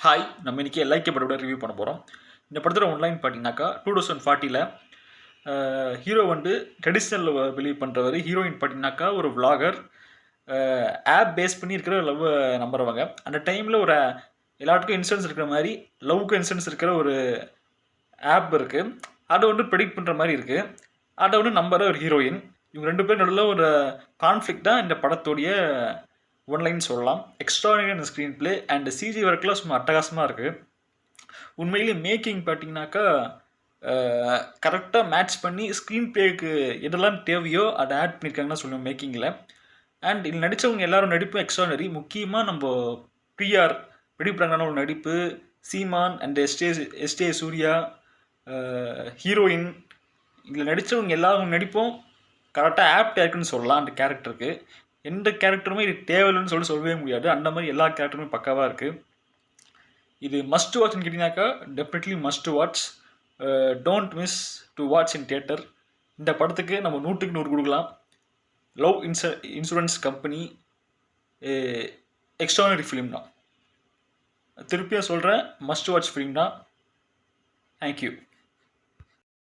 Hi, நம்ம இன்றைக்கி எல்ஐகே படத்தோட ரிவ்யூ பண்ண போகிறோம். இந்த படத்தோட ஒன்லைன் பார்த்தீங்கன்னாக்கா 2040 ஹீரோ வந்து ட்ரெடிஷ்னலில் பிலீவ் பண்ணுறவர். ஹீரோயின் பார்த்தீங்கன்னாக்கா ஒரு விளாகர். ஆப் பேஸ் பண்ணி இருக்கிற லவ் நம்புறவங்க. அந்த டைமில் ஒரு எல்லாத்துக்கும் இன்சூரன்ஸ் இருக்கிற மாதிரி லவ்வுக்கும் இன்சூரன்ஸ் இருக்கிற ஒரு ஆப் இருக்குது. அதை வந்து ப்ரெடிக்ட் பண்ணுற மாதிரி இருக்குது. அதை வந்து நம்புற ஒரு ஹீரோயின். இவங்க ரெண்டு பேரும் நடுவில் ஒரு கான்ஃப்ளிக்ட் தான் இந்த படத்தோடைய ஒன்லைன் சொல்லலாம். Extraordinary screen play and CG ஒர்க்லாம் சும்மா அட்டகாசமாக இருக்குது. உண்மையிலேயே மேக்கிங் பார்த்தீங்கன்னாக்கா கரெக்டாக மேட்ச் பண்ணி ஸ்க்ரீன் பிளேக்கு எதெல்லாம் தேவையோ அதை ஆட் பண்ணியிருக்காங்கன்னு சொல்லுவோம் மேக்கிங்கில். அண்ட் இதில் நடித்தவங்க எல்லாரும் நடிப்பு எக்ஸ்ட்ரானரி. முக்கியமாக நம்ம பிஆர் வெடிப்புறாங்கன்னு ஒரு நடிப்பு, சீமான் அண்ட் எஸ்டே சூர்யா, ஹீரோயின், இதில் நடித்தவங்க எல்லாரும் நடிப்பும் கரெக்டாக ஆப்டாக இருக்குன்னு சொல்லலாம். அந்த கேரக்டருக்கு எந்த கேரக்டருமே இது தேவையில்லைன்னு சொல்லவே முடியாது. அந்த மாதிரி எல்லா கேரக்டருமே பக்காவாக இருக்குது. இது மஸ்ட் வாட்ச்னு கேட்டிங்கனாக்கா definitely must watch. Don't miss to watch in theatre. இந்த படத்துக்கு நம்ம 100க்கு 100 கொடுக்கலாம். Love insurance company extraordinary film தான். திருப்பியாக சொல்கிறேன், மஸ்ட் வாட்ச் ஃபிலிம் தான். தேங்க்யூ.